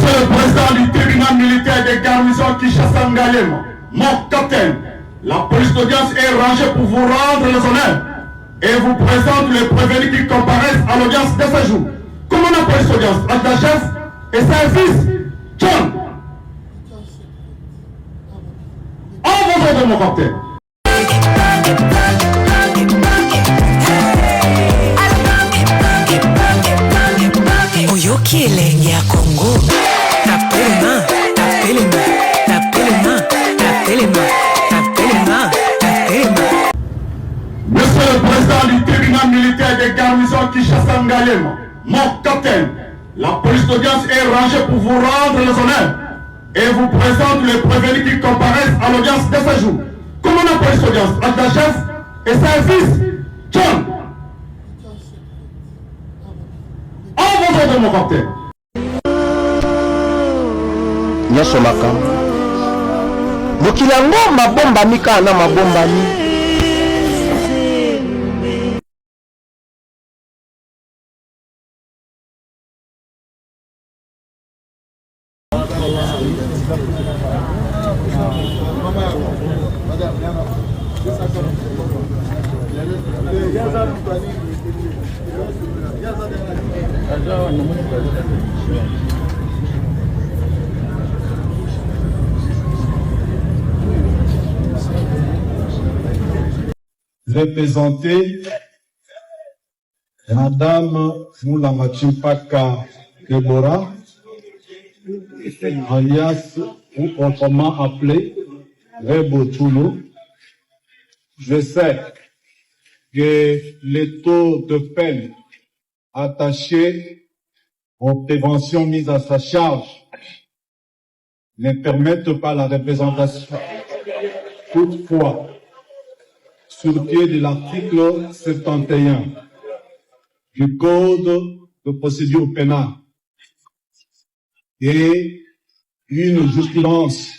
Monsieur le Président du tribunal militaire des garnisons Kinshasa Ngalema, mon capitaine, la police d'audience est rangée pour vous rendre les honneurs et vous présente les prévenus qui comparaissent à l'audience de ce jour. Comment la police d'audience, adjudant-chef et service, John. En vos ordres, mon capitaine. Oyoki elenge ya Congo. Tapelema, tapelema, tapelema, tapelema, tapelema, tapelema. Monsieur le Président du tribunal militaire des garnisons Kinshasa Ngalema, mon capitaine, la police d'audience est rangée pour vous rendre les honneurs et vous présente les prévenus qui comparaissent à l'audience de ce jour. Comment la police d'audience, adjudant-chef et service, John. En vos ordres, mon capitaine. Nyasomaka mokilango mabomba mika na mabomba ni représenter Madame Moulama Chimpaka Deborah, alias ou autrement appelé Rebo Tchoulo. Je sais que les taux de peine attachés aux préventions mises à sa charge ne permettent pas la représentation. Toutefois, sur pied de l'article 71 du Code de procédure pénale et une jurisprudence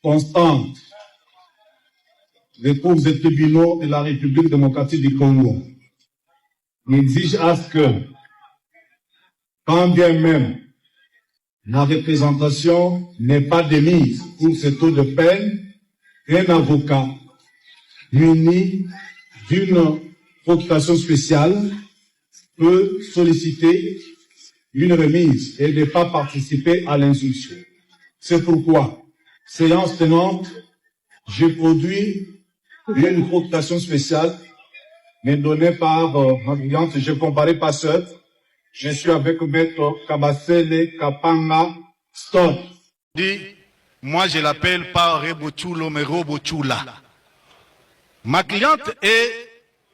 constante des cours et tribunaux de la République démocratique du Congo exige à ce que, quand bien même la représentation n'est pas démise pour ce taux de peine, un avocat muni d'une procuration spéciale peut solliciter une remise et ne pas participer à l'instruction. C'est pourquoi, séance tenante, j'ai produit une procuration spéciale, mais donnée par ma cliente. Je comparais pas seul. Je suis avec Maître Kabasele Kapanga Stone. Moi, je l'appelle pas Rebo Tchoulo, mais Robo Tchoula. Ma cliente est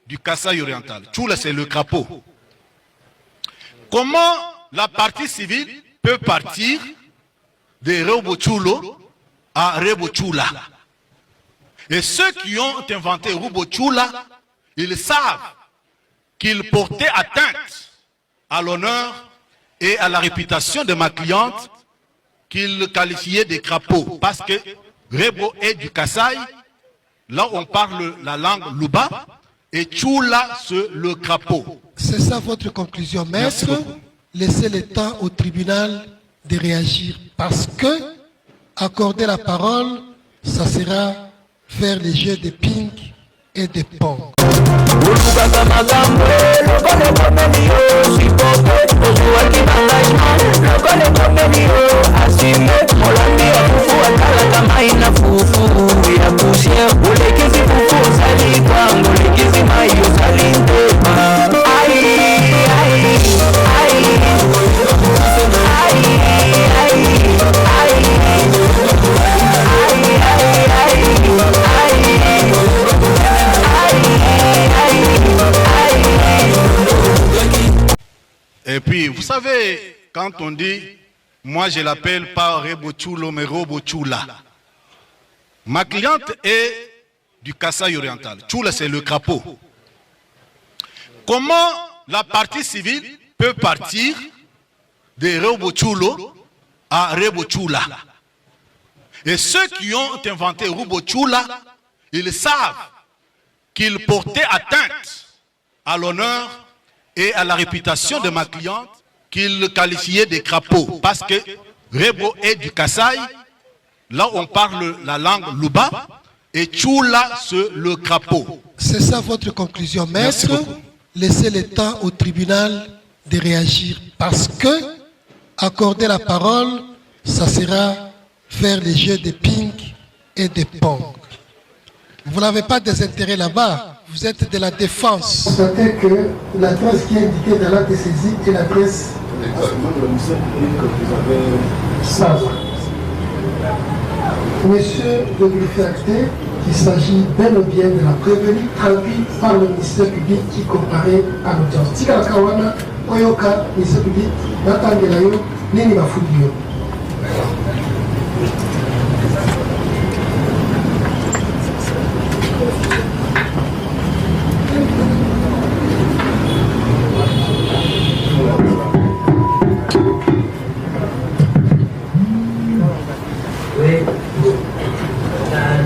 du Kasaï oriental. Tchoula, c'est le crapaud. Comment la partie civile peut partir de Rebo Tchoulo à Rebo Tchoula? Et ceux qui ont inventé Rebo Tchoula, ils savent qu'ils portaient atteinte à l'honneur et à la réputation de ma cliente, qu'ils qualifiaient de crapauds. Parce que Rebo est du Kasaï, là on parle la langue Luba, et Tchoula, c'est le crapaud. C'est ça votre conclusion, maître. Laissez le temps au tribunal de réagir. Parce que accorder la parole, ça sera faire les jeux de ping et de pong. Et puis, vous savez, quand on dit, moi je l'appelle pas Rebo Tchoulo, mais Robo Tchoula. Ma cliente est du Kasaï oriental. Tchoula, c'est le crapaud. Comment la partie civile peut partir de Robo Tchoulo à Rebo Tchoula? Et ceux qui ont inventé Robo Tchoula, ils savent qu'ils portaient atteinte à l'honneur et à la réputation de ma cliente, qu'ils qualifiaient de crapauds. Parce que Rebo est du Kasaï, là on parle la langue Luba, et Tchoula, c'est le crapaud. C'est ça votre conclusion, maître. Laissez le temps au tribunal de réagir parce que accorder la parole, ça sera faire les jeux de ping et de pong. Vous n'avez pas des intérêts là-bas, vous êtes de la défense. Constatez que l'adresse qui est indiquée dans l'acte de saisie est l'adresse. Monsieur le greffier acté, il s'agit bel et bien de la prévenue traduite par le ministère public qui comparait à l'audience. Tika Kawana, Oyoka, ministère public, Natangelayo, Nini Mafudio.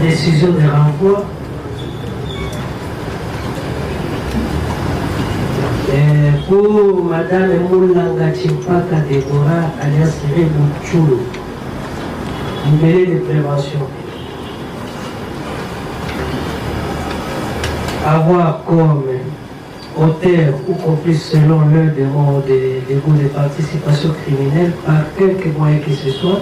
Décision de renvoi pour Madame Moulanga Chimpaka Deborah alias Rebo Tchoula, libérée de prévention. Avoir comme auteur ou complice selon l'un des mots des goûts de participation criminelle par quelque moyen que ce soit,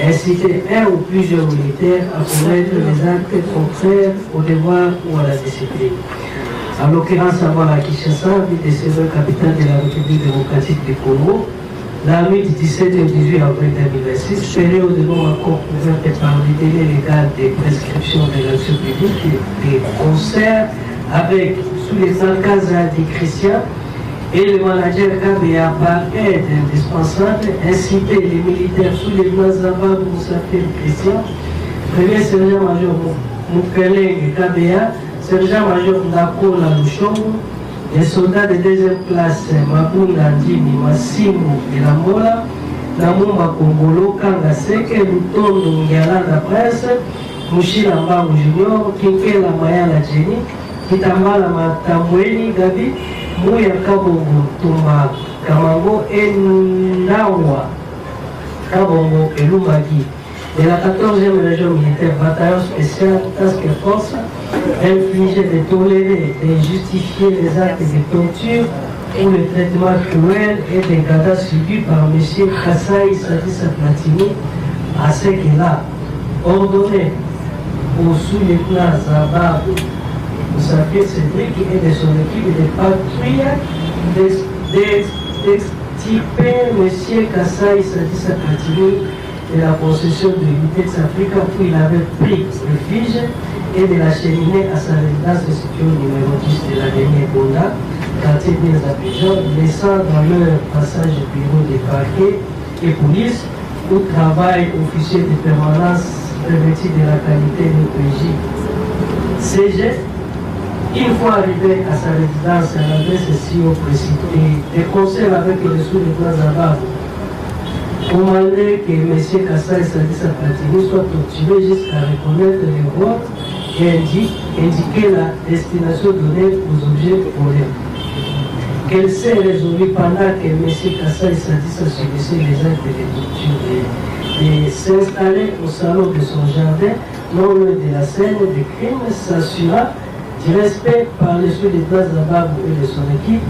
inciter un ou plusieurs militaires à commettre des actes contraires au devoir ou à la discipline. En l'occurrence, avoir à Kinshasa, ville de Sévère, capitale de la République démocratique du Congo, la nuit du 17 et 18 avril 2026, période de non accord ouverte par le délai légal des prescriptions de l'action publique et des concerts avec sous les Kaza des Christians et le manager KBA par aide indispensable, inciter les militaires sous les Mazaba Moussafir Christian, premier sergent-major Moukeleng KBA, sergent-major Nakola Lushongo, les soldats de deuxième classe Mabunda Ndini Massimo et la Mola, Namumba Kongolo, Kanga Seke, Lutondo Ngialanda Presse, Mushila Mbangu Junior, Kinkela Mayala Jenny, Kitambala Matamweni Gabi, Mouya Kabongo Tumba Kamango et Nawa Kabongo et Lumagi de la 14e région militaire bataillon spécial Task Force infligé de tolérer et justifier les actes de torture ou le traitement cruel et des dégâts subis par M. Kassaï Sadissa Platini à ce qu'il a ordonné au sous-lieutenant Zabar Moussafir Cédric et de son équipe de patrouille d'extirper M. Kassaï Sadissa Platini de la possession de l'unité de Afrique où il avait pris refuge et de l'acheminer à sa résidence située au numéro 10 de la dernière Bonda, quartier des Abidjan, laissant dans leur passage au bureau des parquets et police où travaille officier de permanence revêtu de la qualité de PJ. Ces gestes, une fois arrivé à sa résidence à l'adresse SIO précitée, des conseils avec le sous-lieutenant Zabar commandé que M. Kassaï Sadissa Platini soit torturé jusqu'à reconnaître les votes et indiquer la destination donnée aux objets volés. Qu'elle s'est résolue pendant que M. Kassaï Sadissa subissait les actes de torture et s'installer au salon de son jardin, non loin de la scène de crime, s'assura du respect par les sous-lieutenants Zababou et de son équipe,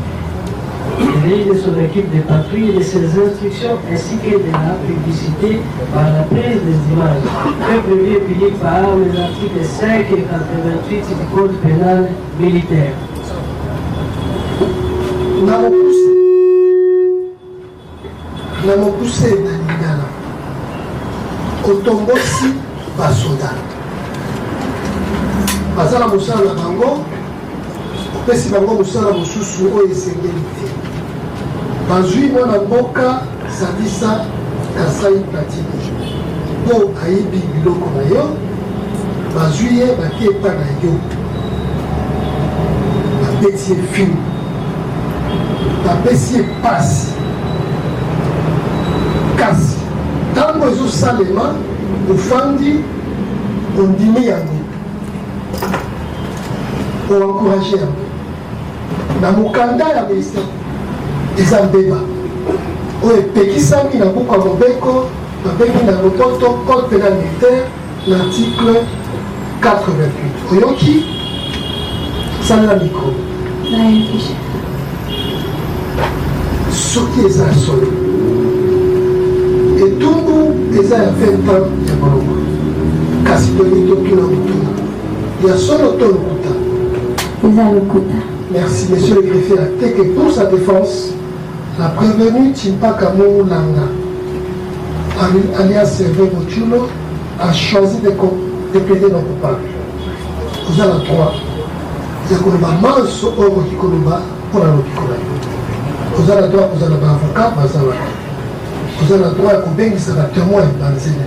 de son équipe de patrouille et de ses instructions ainsi que de la publicité par la prise des images, que prévu et puni par les articles 5 et 88 du Code pénal militaire. Namokuse na lingala otombosi basoda bazala mosala na bango opesi bango mosala mosusu oyo esengeli te bazwi mwana mboka Sadissa Kassaï Platini mpo ayibi biloko na yo bazwi ye bake epa na yo bapesi ye filme bapesi ye pasi kasi ntango ezosalema ofandi ondimi yango oencourage yango na mokanda ya ministère eza mbeba oyo epekisami na buku ya mobeko babengi na lopoto code pénal militaire l'article 88 oyoki salela micro soki eza ya solo etumbu eza ya 20 ans ya boloko kasi toni tokila kotuna ya solo to lokuta eza lokuta. Merci, monsieur le greffier. Que pour sa défense, la prévenue Timpaka Moulanga, alias Servé Bochulo, a choisi de plaider non coupable. Vous avez le droit. Vous avez le droit pour la vous avez le droit, vous avez l'avocat, vous avez le droit à couper un témoin dans les éléments.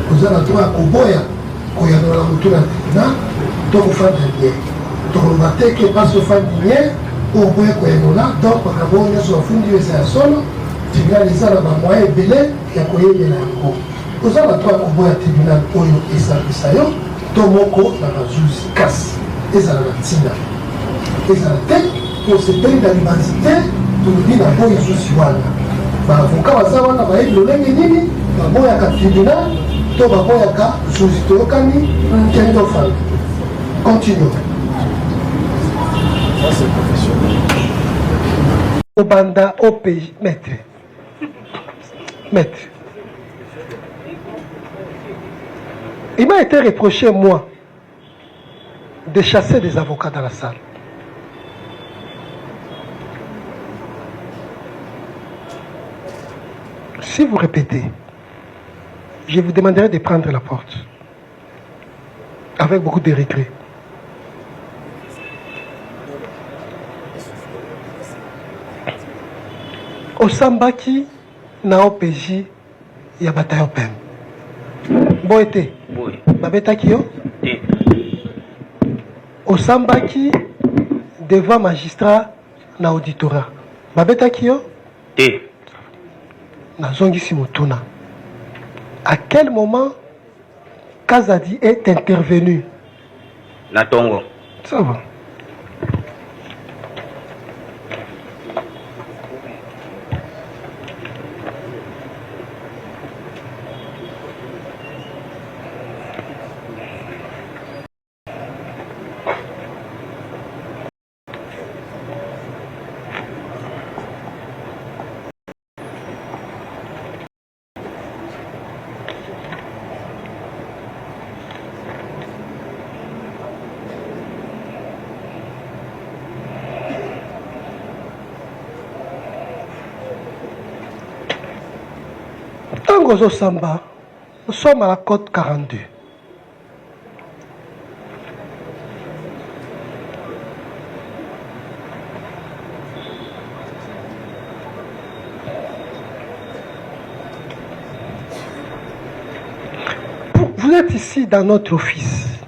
Vous avez le droit à couper quand il y a la retour à tribunal, donc vous faites bien. Donc, que passe au fan d'hier, au bout de là, donc, quand on est sur le fond du solo, tribunal les a moyen belé, et à quoi il y a un vous avez le droit au bout de tribunal, et ça, Tomoko, la justice casse, et ça la tina. Et ça la tête, pour se payer de l'humanité, tout le dit, la boue est sous Wana. L'avocat va savoir, va être le nini, la boue à tribunal, tout va boue à justice, Tokani, quel enfant. Continuons. C'est professionnel. Obanda OPJ, maître. Il m'a été reproché, moi, de chasser des avocats dans la salle. Si vous répétez, je vous demanderai de prendre la porte. Avec beaucoup de regrets. Osambaki na OPJ ya bataillon PEM. Boete. Babetaki yo? Osambaki devant magistrat na auditorat. Babetaki yo? Na zongisi mutuna. À quel moment Kazadi est intervenu? Na Tongo. Ça va. Tango Samba, nous sommes à la côte 42. Vous êtes ici dans notre office.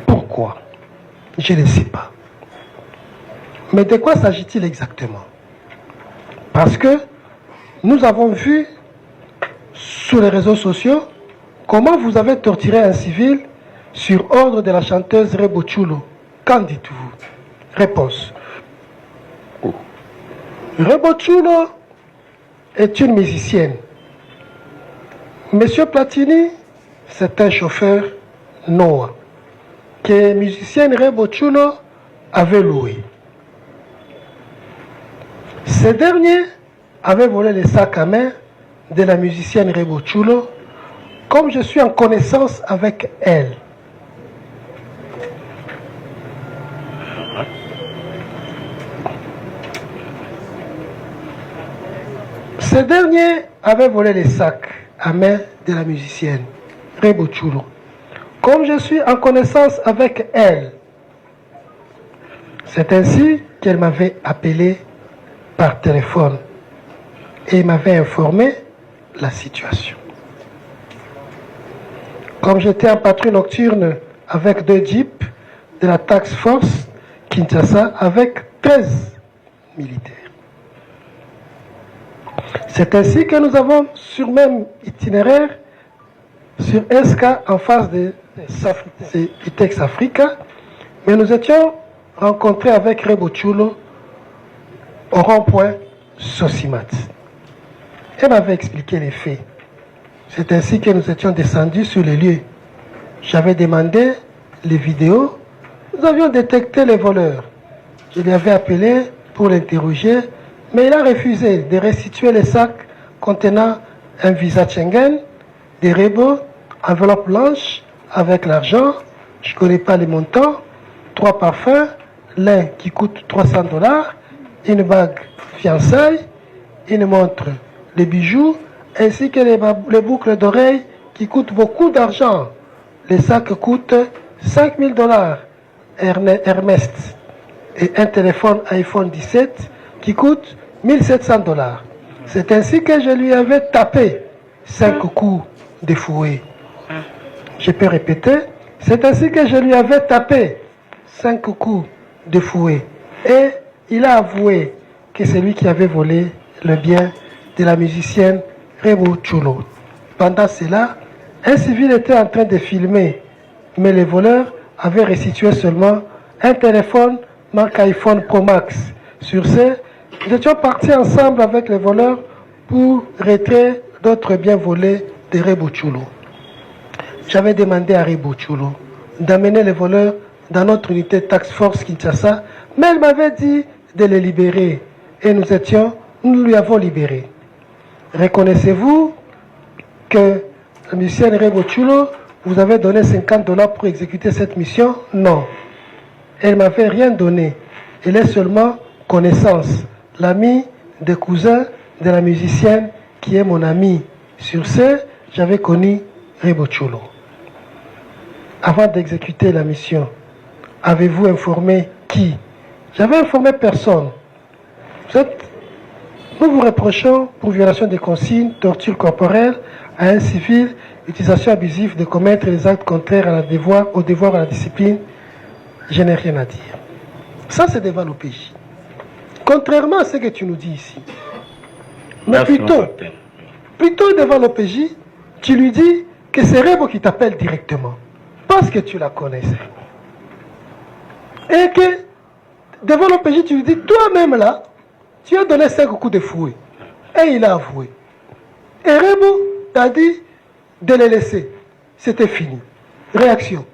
Pourquoi? Je ne sais pas. Mais de quoi s'agit-il exactement? Parce que nous avons vu sur les réseaux sociaux comment vous avez torturé un civil sur ordre de la chanteuse Rebo Chulo. Qu'en dites-vous? Réponse. Rebo Chulo est une musicienne. Monsieur Platini, c'est un chauffeur Noah que musicienne Rebo Chulo avait loué. Ces derniers avait volé les sacs à main de la musicienne Rebo Chulo, comme je suis en connaissance avec elle. Ces derniers avaient volé les sacs à main de la musicienne Rebo Chulo, comme je suis en connaissance avec elle. C'est ainsi qu'elle m'avait appelé par téléphone et m'avait informé la situation. Comme j'étais en patrouille nocturne avec 2 jeeps de la Task Force Kinshasa avec 13 militaires. C'est ainsi que nous avons sur même itinéraire sur SK en face de Itex Africa, mais nous étions rencontrés avec Rebo Chulo au rond-point Sosimat. Elle m'avait expliqué les faits. C'est ainsi que nous étions descendus sur les lieux. J'avais demandé les vidéos. Nous avions détecté les voleurs. Je lui avais appelé pour l'interroger, mais il a refusé de restituer les sacs contenant un visa Schengen, des rebos, enveloppe blanche avec l'argent, je ne connais pas les montants, 3 parfums, l'un qui coûte $300, une bague fiançailles, une montre, les bijoux, ainsi que les boucles d'oreilles qui coûtent beaucoup d'argent. Les sacs coûtent $5000, Hermès, et un téléphone iPhone 17 qui coûte $1700. C'est ainsi que je lui avais tapé 5 coups de fouet. Je peux répéter, c'est ainsi que je lui avais tapé 5 coups de fouet. Et il a avoué que c'est lui qui avait volé le bien de la musicienne Rebo Chulo. Pendant cela, un civil était en train de filmer, mais les voleurs avaient restitué seulement un téléphone marque iPhone Pro Max. Sur ce, nous étions partis ensemble avec les voleurs pour retirer d'autres biens volés de Rebo Chulo. J'avais demandé à Rebo Chulo d'amener les voleurs dans notre unité Task Force Kinshasa, mais elle m'avait dit de les libérer. Et nous lui avons libéré. Reconnaissez-vous que la musicienne Rebo Chulo vous avait donné $50 pour exécuter cette mission? Non. Elle ne m'avait rien donné. Elle est seulement connaissance, l'ami des cousins de la musicienne qui est mon ami. Sur ce, j'avais connu Rebo Chulo. Avant d'exécuter la mission, avez-vous informé qui? J'avais informé personne. Nous vous reprochons pour violation des consignes, torture corporelle à un civil, utilisation abusive de commettre les actes contraires au devoir à la discipline. Je n'ai rien à dire. Ça, c'est devant l'OPJ. Contrairement à ce que tu nous dis ici. Mais plutôt devant l'OPJ, tu lui dis que c'est Rebo qui t'appelle directement. Parce que tu la connaissais. Et que devant l'OPJ, tu lui dis, toi-même là, tu as donné 5 coups de fouet. Et il a avoué. Et Rebo t'a dit de les laisser. C'était fini. Réaction.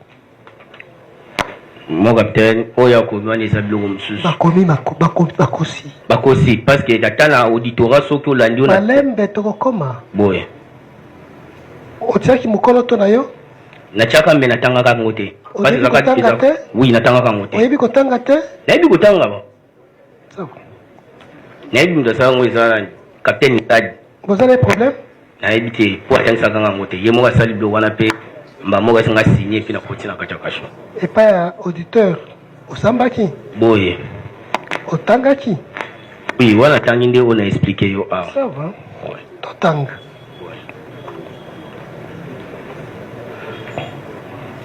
Mon capitaine, oya konwa les ablongo msusu. Bakosi parce que datana auditorat soki olandi ona. Malembe toko koma. Boye. Otiaki mukolo to na yo? Nachaka mbe natanga ka ngote. Parce que oui, natanga ka ngote. Oyebi kotanga te? Nayebi kotanga ba. Sawa. Nayebi ndasa ngweza capitaine Tad. Vous avez des problèmes? Nayebi te pour atteindre ka ngote. Yemo ka sali blo wana pe. Maman va signer puis la continuer à Kachakacho. Et pas auditeur, au Sambaki. Boye. Au Tangaki. Oui, voilà, Tanginde, on a expliqué yo. Ça va. Oui. Totang.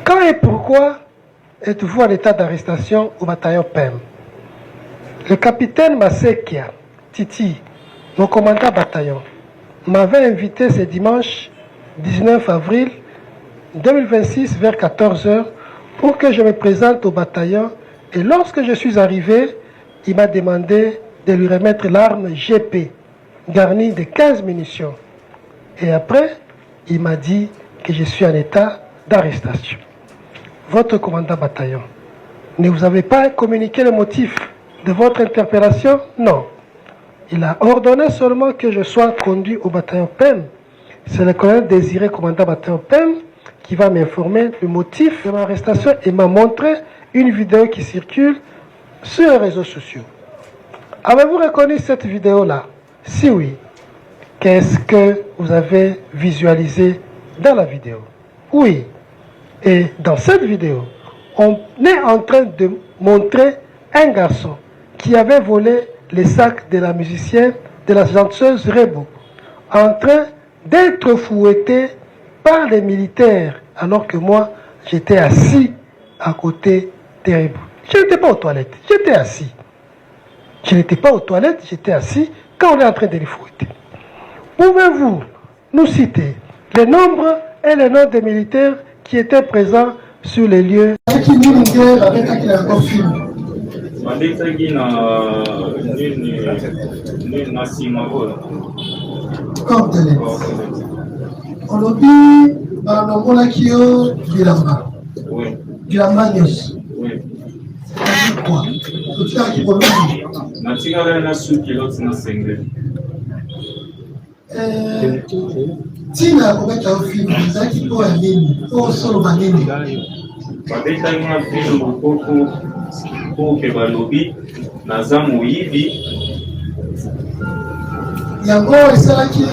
Quand et pourquoi êtes-vous en état d'arrestation au bataillon PEM? Le capitaine Masekia Titi, mon commandant bataillon, m'avait invité ce dimanche 19 avril 2026 vers 14h pour que je me présente au bataillon, et lorsque je suis arrivé, il m'a demandé de lui remettre l'arme GP garnie de 15 munitions, et après il m'a dit que je suis en état d'arrestation. Votre commandant bataillon, ne vous avez pas communiqué le motif de votre interpellation? Non. Il a ordonné seulement que je sois conduit au bataillon PEM. C'est le colonel Désiré, commandant bataillon PEM, qui va m'informer du motif de mon arrestation et m'a montré une vidéo qui circule sur les réseaux sociaux. Avez-vous reconnu cette vidéo-là? Si oui, qu'est-ce que vous avez visualisé dans la vidéo? Oui. Et dans cette vidéo, on est en train de montrer un garçon qui avait volé les sacs de la musicienne, de la chanteuse Rebo, en train d'être fouetté par les militaires, alors que moi, j'étais assis à côté de Rebo. Je n'étais pas aux toilettes, j'étais assis. Je n'étais pas aux toilettes, j'étais assis quand on est en train de les fouetter. Pouvez-vous nous citer les nombres et les noms des militaires qui étaient présents sur les lieux? Cordelet. On lobby dans Kio Bilamba. Bilamba Nyos. C'est quoi? Tout ça qui produit. Tina kometa ofini zaki po ya nini po solo banini babeta nga film bokoko po ke balobi naza moyibi yango esalaki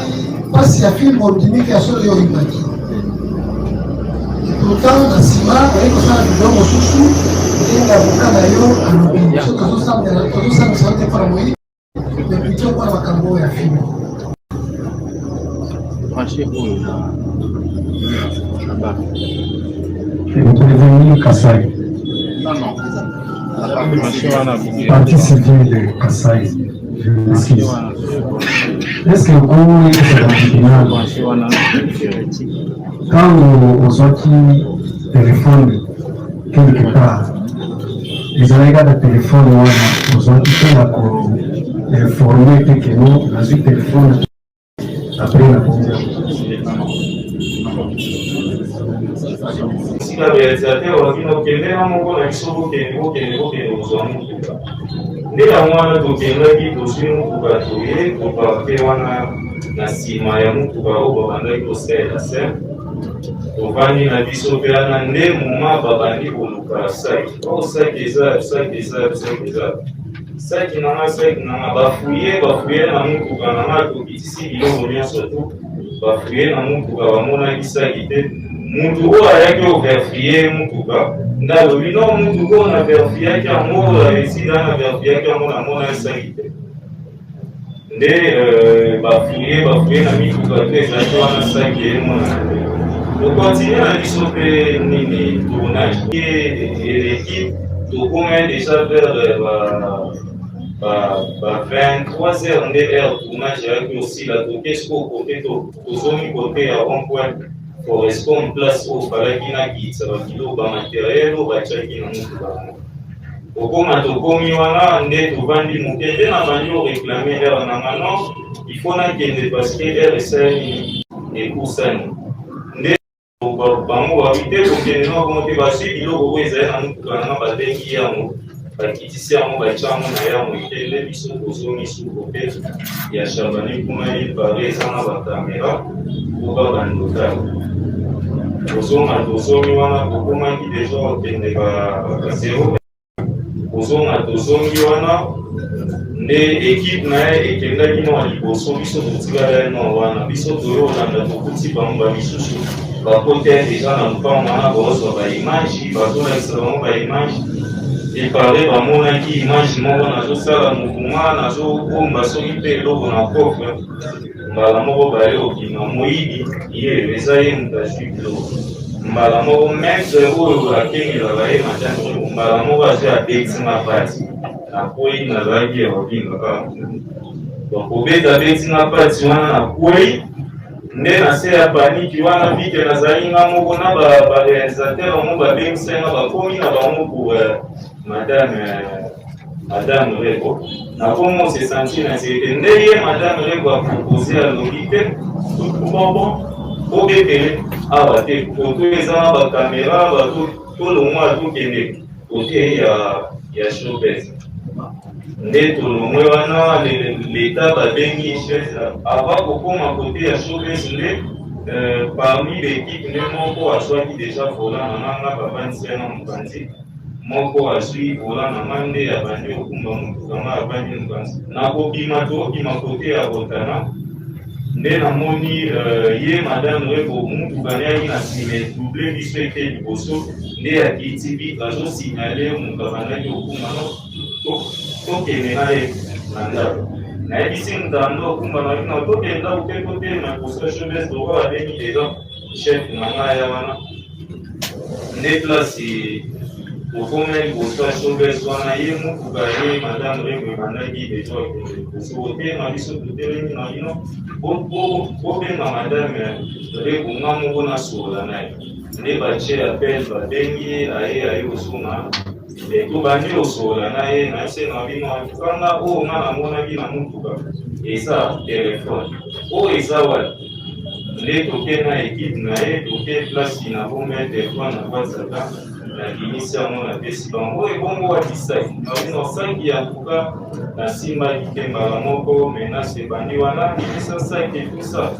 pasi ya film ondimiki ya solo oyo ibaki pourtant na nsima oye kosala video mosusu ndenge avoka na yo alobi so tozosambisa te mpona moyibi me plutôt mpona makambo oyo ya film. Vous prévenez Kassai. Partie civile de Kassai. Je m'excuse. Est-ce que vous quand nous sortis téléphone quelque part, les alégas de téléphone, nous ont été informés que nous avons eu téléphone après la première. Si la réalisateur a dit que nous avons un nde yango wana tokendaki tozwi motuka toye toparte wana na nsima ya motuka oyo babandaki kosalela se tovandi na biso mpe wana nde moma babandi koluka saki o saki eza saki nanga bafuye na motuka nanga tokitisi biloko nyonso to bafuye na motuka bamonaki saki te mutu oyo ayaki overfie motuka ndalobi no mutu oyo na verfiaki yango esila na verfiaki yango namona esali te nde bafuye na mituka te ezalaki wana saki emona te tokontinue na biso mpe nini tournage l'équipe tokoma déjà vers 23 heures nde heure tournage eyaki osila tokesi kokote tozongi kote ya rond-point correspond place au falaki na kitsa bakilo ba matériel au bachaki na motuka okoma tokomi wana nde tovandi mokende na bandi oréclame heure na mano il faut nakende parce que heure esali ekusani nde bango babite kokende nakomo te basui biloko oyo ezali na motuka nanga badengi yango bakitisi yango batyango na yango ete nde biso tozongi suko mpe ya chabani kuna ilpare eza na bakamera po babandotala tozongi wana tokomaki deja okende bazero tozongi wana nde ekipe na ye ekendaki na liboso biso totikala ye na wana biso toyo olanda tokuti bango bamisusu bakote deja na lupango wana baozwa baimage bazolakisa bango baimage epare bamonaki image moko nazosala mokuma nazokomba soki mpe eloko na coffre mbala moko baye okima moyibi ye eza ye moto azwi biloko mbala moko maître oyo akengelaka ye matani mbala moko azwi abetinga pati nakwei nazalaki akobingaka donc obetinga pati wana nakwei nde na se ya paniki wana bike nazali nga moko na baréalisateur mo babengisenga bakomi na bango pour madame Rebo nakomo se sentir na sécurité nde ye madame Rebo apropose alobi te bon obetele awa te koto eza na bakamera tolongwa tokende kote ya showbiz nde tolongwe wana leta babengi chaise ava kokoma kote ya showbiz nde parmi l'équipe nde moko azwaki déjà volant na nanga bavandisa na mopanzi moko azwi volant na nga nde abandi okumba motukanga abandi mopanzi nakobima tokobima kote ya botana nde namoni ye madame Rebo motuka neyaki na nsima double biso ete liboso nde akiti azosignale moto abandaki okumbano tokende na ye na ndako nayebisi moto ando okumba na bino tokende ndako mpe totelema liboso showbiz toko babengi deja chef na ngai ya wana nde place tokomi liboso ya showbiz wana ye motuka ye madame Rebo ebandaki deja okende liboso otelema biso totelemi na bino bobenga madame Rebo nga moko nasola na ye nde batie appel babengi aye osuna tobandi osola na ye na se na bino kanga oyo nga namonaki na motuka eza telefone oyo eza wapi nde toke na ekipe na ye toke place na bombe telefone na bazaka na limisi yango na pesi bango ebongo watisai na sangi ya tuka na simba likembala moko menace ebandi wana limisa saki etusa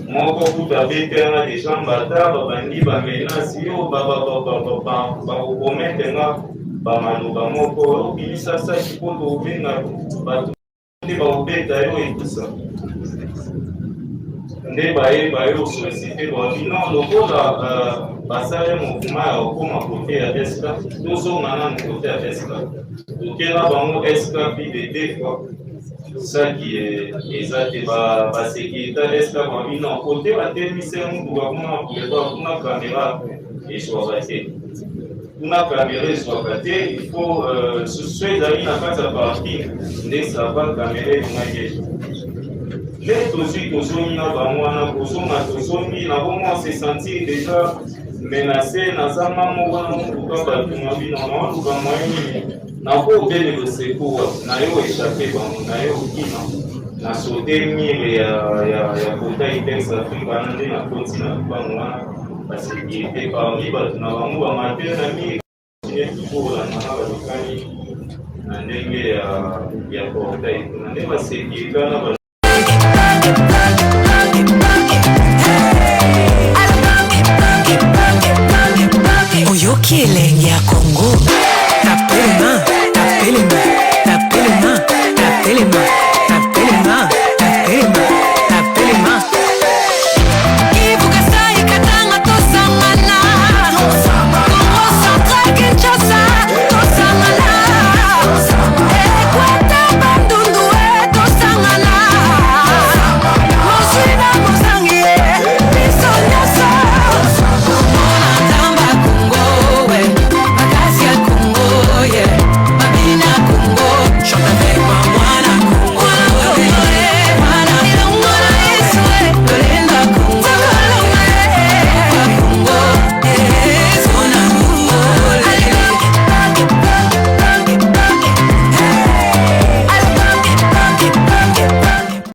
moko kuta betena deja mbata babandi bamenasi yo bakokomete nga bamaloba moko obimisa saki mpo tobenga bato nde baobeta yo etusa nde bayeba yo société babino lokola basale mouvement ya okoma kote ya eska tozonga nanu kote ya eska tokela bango eska pi de deux fois saki eza te basekirita eska babino kote batemise mutuka kuna koleba kuna kamera ezwaka te kuna kamera ezwaka te ifo susu ezali na kati ya parking nde sava kamera elongaki nde tozongi na bango wana kozonga tozongi na bongo se sentir déjà menacé naza moko wana motuka batuma bino naoluka moyen nini nakobelelo secours na yo échappe bango na yo okima na saute mire ya kota itex afrique wana nde nakoti na bango wana basécurité parmi bato na bango bamatere na mire tukolananga balokani na ndenge ya portail kuna nde basécurité wana